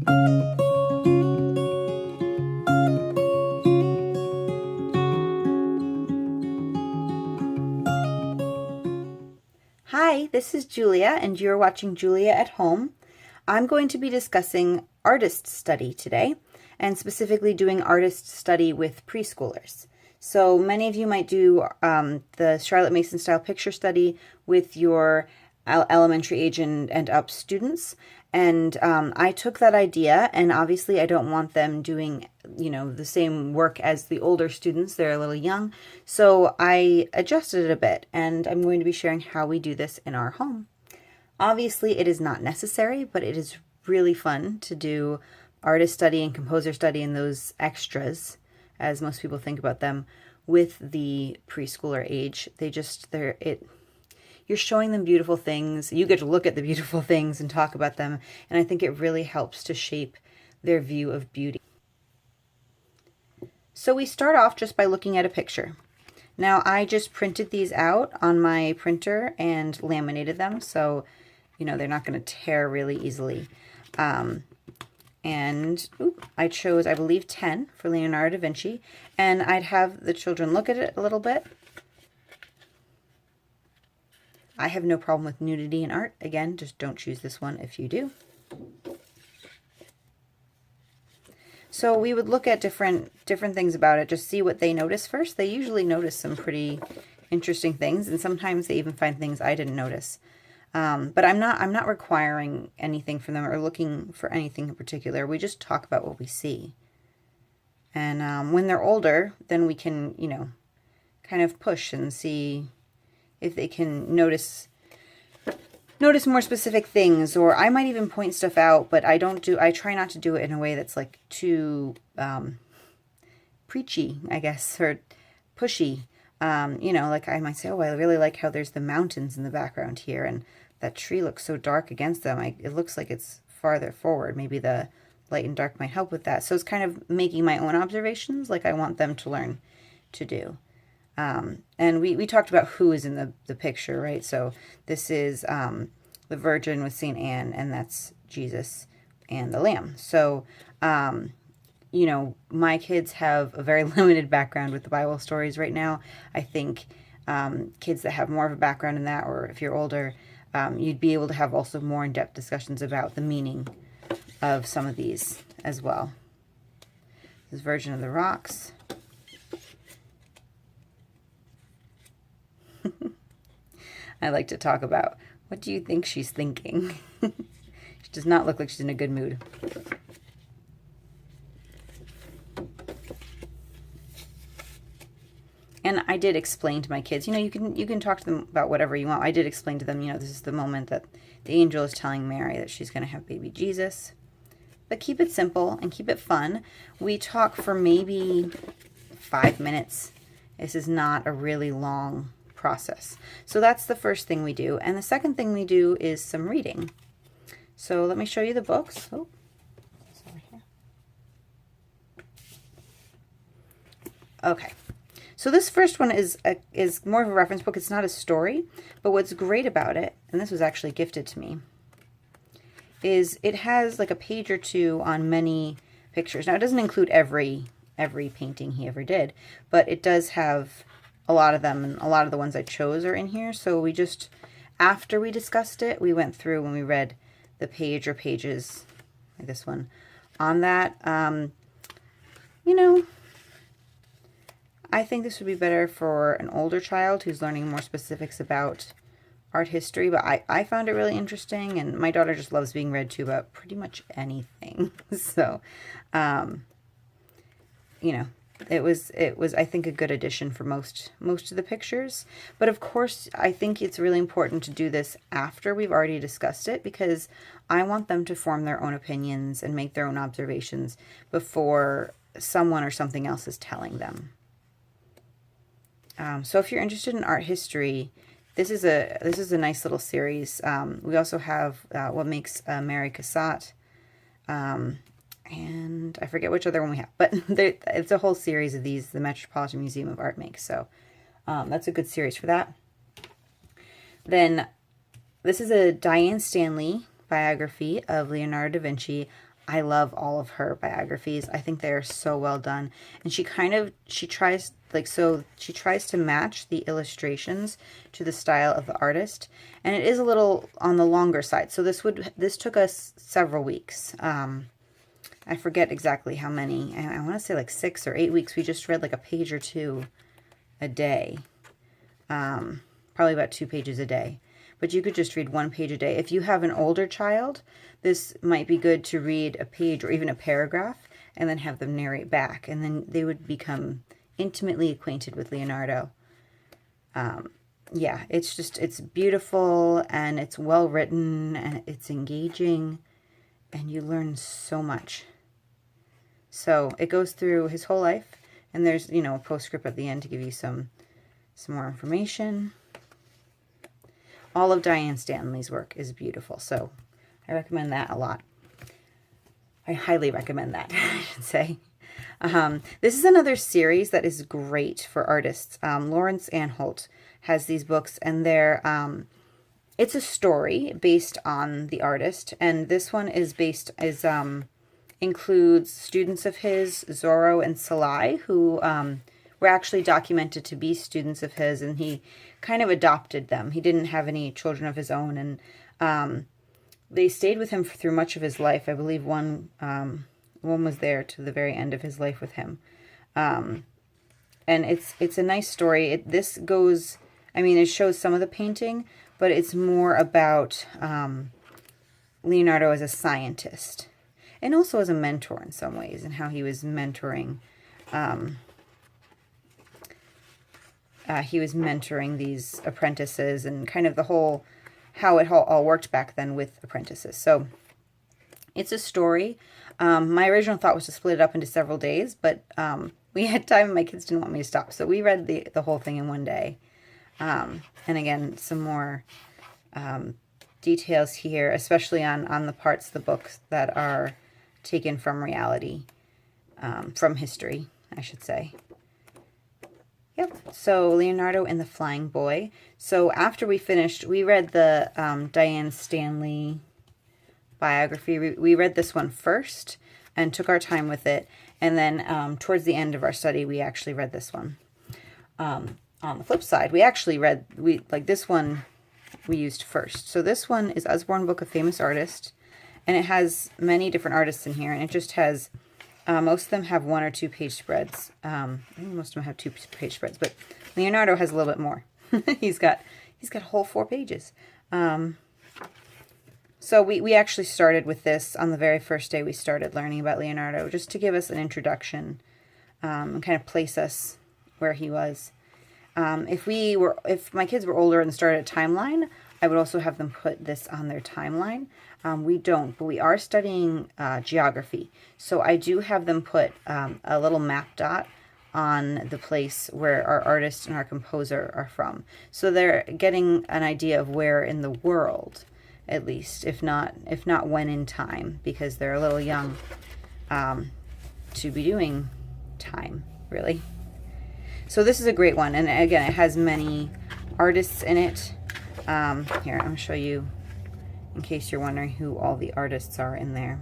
Hi, this is Julia, and you're watching Julia at Home. I'm going to be discussing artist study today, and specifically doing artist study with preschoolers. So many of you might do the Charlotte Mason style picture study with your elementary age and up students. And I took that idea, and obviously I don't want them doing, the same work as the older students. They're a little young. So I adjusted it a bit, and I'm going to be sharing how we do this in our home. Obviously it is not necessary, but it is really fun to do artist study and composer study and those extras, as most people think about them, with the preschooler age. You're showing them beautiful things. You get to look at the beautiful things and talk about them. And I think it really helps to shape their view of beauty. So we start off just by looking at a picture. Now I just printed these out on my printer and laminated them. So, they're not going to tear really easily. I chose, I believe, 10 for Leonardo da Vinci. And I'd have the children look at it a little bit. I have no problem with nudity in art. Again, just don't choose this one if you do. So we would look at different things about it, just see what they notice first. They usually notice some pretty interesting things, and sometimes they even find things I didn't notice. But I'm not requiring anything from them or looking for anything in particular. We just talk about what we see. And when they're older, then we can, kind of push and see if they can notice more specific things. Or I might even point stuff out, but I try not to do it in a way that's like too preachy, I guess, or pushy. Like I might say, oh, I really like how there's the mountains in the background here, and that tree looks so dark against them. It looks like it's farther forward. Maybe the light and dark might help with that. So it's kind of making my own observations like I want them to learn to do. And we talked about who is in the picture, right? So this is the Virgin with St. Anne, and that's Jesus and the Lamb. So, my kids have a very limited background with the Bible stories right now. I think kids that have more of a background in that, or if you're older, you'd be able to have also more in-depth discussions about the meaning of some of these as well. This is Virgin of the Rocks. I like to talk about, what do you think she's thinking? She does not look like she's in a good mood. And I did explain to my kids, you can talk to them about whatever you want. I did explain to them, this is the moment that the angel is telling Mary that she's going to have baby Jesus. But keep it simple and keep it fun. We talk for maybe 5 minutes. This is not a really long process. So that's the first thing we do. And the second thing we do is some reading. So let me show you the books. Oh, it's over here. Okay. So this first one is more of a reference book. It's not a story, but what's great about it, and this was actually gifted to me, is it has like a page or two on many pictures. Now it doesn't include every painting he ever did, but it does have a lot of them, and a lot of the ones I chose are in here. So we just, after we discussed it, we went through and we read the page or pages, like this one, on that. I think this would be better for an older child who's learning more specifics about art history, but I found it really interesting, and my daughter just loves being read to about pretty much anything. So, it was I think a good addition for most of the pictures. But of course, I think it's really important to do this after we've already discussed it, because I want them to form their own opinions and make their own observations before someone or something else is telling them. So if you're interested in art history, this is a nice little series. We also have What Makes Mary Cassatt, and I forget which other one we have, but it's a whole series of these the Metropolitan Museum of Art makes. So that's a good series for that. Then this is a Diane Stanley biography of Leonardo da Vinci. I love all of her biographies. I think they are so well done. And she tries to match the illustrations to the style of the artist. And it is a little on the longer side. So this took us several weeks. I forget exactly how many. I want to say like 6 or 8 weeks. We just read like a page or two a day. Probably about 2 pages a day. But you could just read 1 page a day. If you have an older child, this might be good to read a page or even a paragraph and then have them narrate back. And then they would become intimately acquainted with Leonardo. Yeah, it's beautiful and it's well written and it's engaging and you learn so much. So it goes through his whole life and there's, a postscript at the end to give you some more information. All of Diane Stanley's work is beautiful, so I recommend that a lot. I highly recommend that, I should say. This is another series that is great for artists. Lawrence Anholt has these books, and it's a story based on the artist, and this one includes students of his, Zorro and Salai, who were actually documented to be students of his, and he kind of adopted them. He didn't have any children of his own, and they stayed with him through much of his life. I believe one was there to the very end of his life with him. And it's a nice story. It shows some of the painting, but it's more about Leonardo as a scientist and also as a mentor in some ways, and how he was mentoring these apprentices, and kind of how it all worked back then with apprentices. So it's a story. My original thought was to split it up into several days, but we had time and my kids didn't want me to stop. So we read the whole thing in one day. And again, some more details here, especially on the parts of the book that are taken from reality, from history, I should say. Yep, so Leonardo and the Flying Boy. So after we finished, we read the Diane Stanley biography. We read this one first and took our time with it. And then towards the end of our study, we actually read this one. On the flip side, this one we used first. So this one is Usborne Book of Famous Artists. And it has many different artists in here. And it just has... most of them have 1 or 2 page spreads. I think most of them have 2 page spreads, but Leonardo has a little bit more. he's got a whole 4 pages. So we actually started with this on the very first day we started learning about Leonardo, just to give us an introduction and kind of place us where he was. If my kids were older and started a timeline, I would also have them put this on their timeline. We don't, but we are studying geography. So I do have them put a little map dot on the place where our artist and our composer are from. So they're getting an idea of where in the world, at least, if not when in time, because they're a little young to be doing time, really. So this is a great one. And again, it has many artists in it. Here, I'm going to show you, in case you're wondering who all the artists are in there.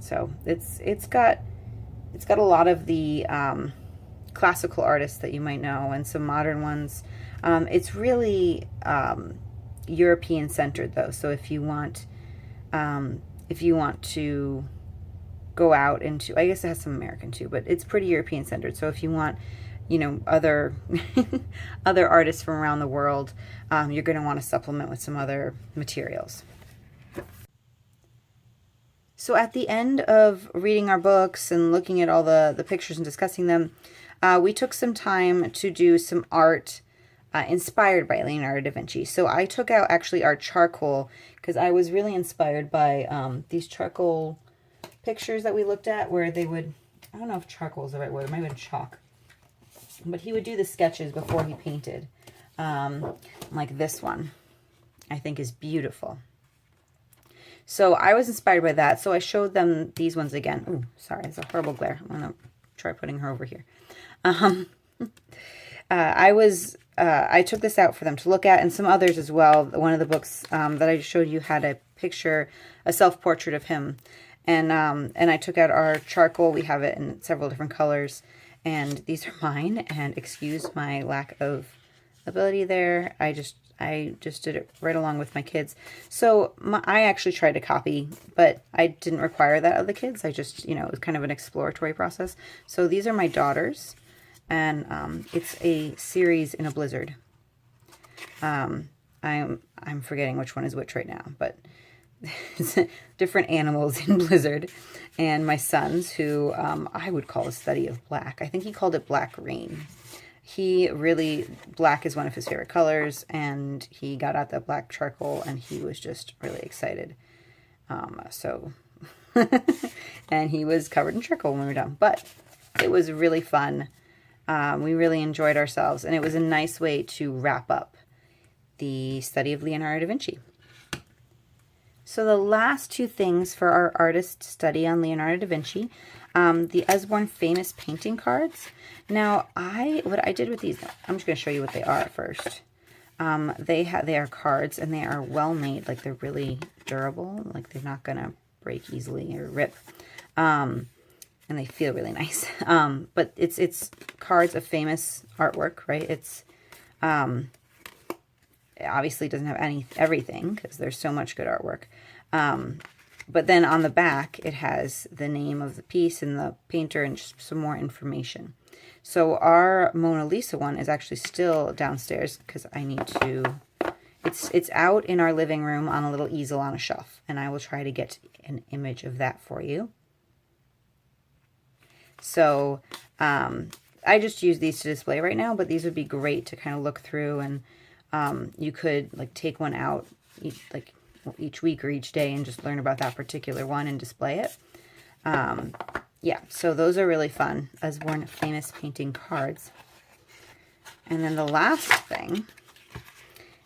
So it's got a lot of the classical artists that you might know and some modern ones. It's really European centered though. So if you want to go out into, I guess it has some American too, but it's pretty European centered. So if you want, other other artists from around the world, you're going to want to supplement with some other materials. So at the end of reading our books and looking at all the pictures and discussing them, we took some time to do some art inspired by Leonardo da Vinci. So I took out actually our charcoal because I was really inspired by these charcoal pictures that we looked at where they would, I don't know if charcoal is the right word, it might have been chalk. But he would do the sketches before he painted. Like this one, I think is beautiful. So I was inspired by that. So I showed them these ones again. Ooh, sorry, it's a horrible glare. I'm going to try putting her over here. I took this out for them to look at, and some others as well. One of the books that I showed you had a picture, a self-portrait of him. And I took out our charcoal. We have it in several different colors. And these are mine. And excuse my lack of ability there. I just did it right along with my kids. So I actually tried to copy, but I didn't require that of the kids. I just, it was kind of an exploratory process. So these are my daughters. And it's a series in a blizzard. I'm forgetting which one is which right now, but it's different animals in blizzard. And my sons, who I would call a study of black. I think he called it black rain. Black is one of his favorite colors, and he got out that black charcoal, and he was just really excited. And he was covered in charcoal when we were done. But it was really fun. We really enjoyed ourselves, and it was a nice way to wrap up the study of Leonardo da Vinci. So the last two things for our artist study on Leonardo da Vinci, the Usborne famous painting cards. Now, what I did with these, I'm just going to show you what they are first. They are cards, and they are well made, like they're really durable, like they're not going to break easily or rip. And they feel really nice. But it's cards of famous artwork, right? It's it obviously doesn't have everything because there's so much good artwork. But then on the back, it has the name of the piece and the painter and just some more information. So our Mona Lisa one is actually still downstairs because I need to... It's out in our living room on a little easel on a shelf. And I will try to get an image of that for you. So I just use these to display right now, but these would be great to kind of look through, and you could like take one out each week or each day and just learn about that particular one and display it. Yeah, so those are really fun, Usborne famous painting cards. And then the last thing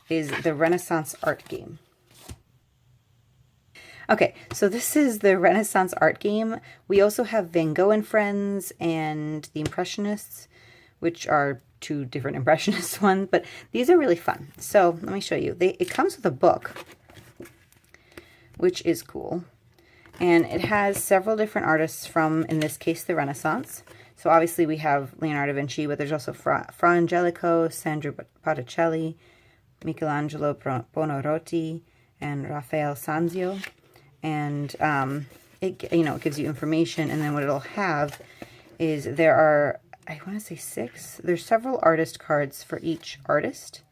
is the Renaissance art game. Okay, so this is the Renaissance art game. We also have Van Gogh and Friends and the Impressionists, which are two different Impressionist ones, but these are really fun. So let me show you. It comes with a book, which is cool. And it has several different artists from, in this case, the Renaissance. So obviously we have Leonardo da Vinci, but there's also Fra Angelico, Sandro Botticelli, Michelangelo Buonarroti, and Raphael Sanzio. And it gives you information, and then what it'll have is there are, I want to say 6. There's several artist cards for each artist.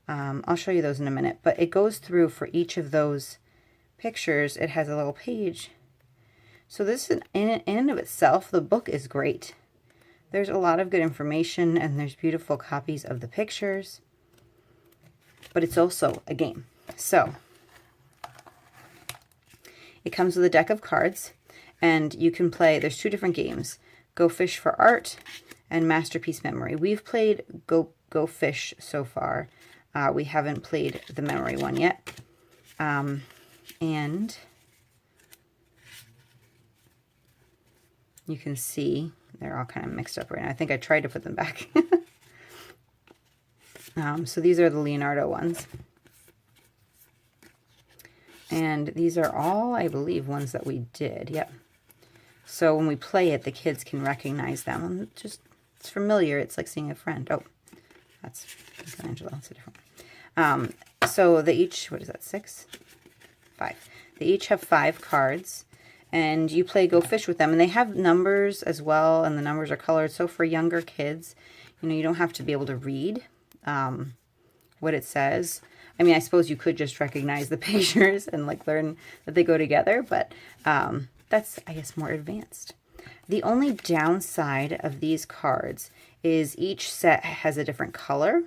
I'll show you those in a minute, but it goes through for each of those pictures. It has a little page. So this in and of itself, the book is great. There's a lot of good information, and there's beautiful copies of the pictures, but it's also a game. So it comes with a deck of cards, and you can play, there's 2 different games, Go Fish for Art and Masterpiece Memory. We've played Go Fish so far. We haven't played the memory one yet. And you can see they're all kind of mixed up right now. I think I tried to put them back. So these are the Leonardo ones. And these are all, I believe, ones that we did. Yep. So when we play it, the kids can recognize them. And it's familiar. It's like seeing a friend. Oh, that's Michelangelo. That's a different one. So they each, what is that, 6? 5. They each have 5 cards. And you play Go Fish with them. And they have numbers as well. And the numbers are colored. So for younger kids, you don't have to be able to read what it says. I mean, I suppose you could just recognize the pictures and like learn that they go together, but that's, I guess, more advanced. The only downside of these cards is each set has a different color,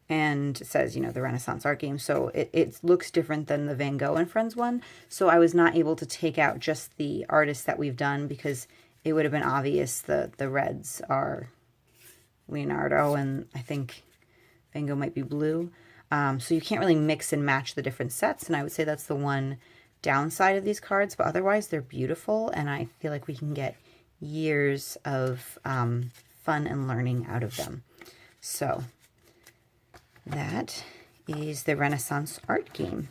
and it says, the Renaissance art game, so it looks different than the Van Gogh and Friends one. So I was not able to take out just the artists that we've done because it would have been obvious the reds are Leonardo, and I think Van Gogh might be blue. So you can't really mix and match the different sets, and I would say that's the one downside of these cards, but otherwise they're beautiful, and I feel like we can get years of fun and learning out of them. So that is the Renaissance art game.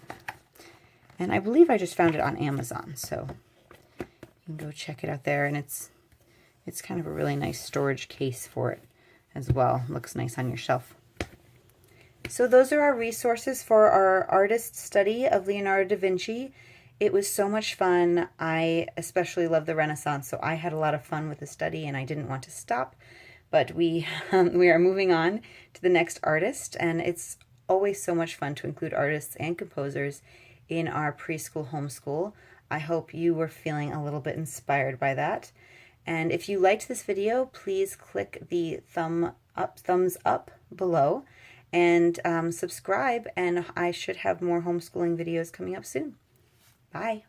And I believe I just found it on Amazon, so you can go check it out there. And it's kind of a really nice storage case for it as well. Looks nice on your shelf. So those are our resources for our artist study of Leonardo da Vinci. It was so much fun. I especially love the Renaissance, so I had a lot of fun with the study and I didn't want to stop. But we are moving on to the next artist, and it's always so much fun to include artists and composers in our preschool homeschool. I hope you were feeling a little bit inspired by that. And if you liked this video, please click the thumbs up below and subscribe, and I should have more homeschooling videos coming up soon. Bye.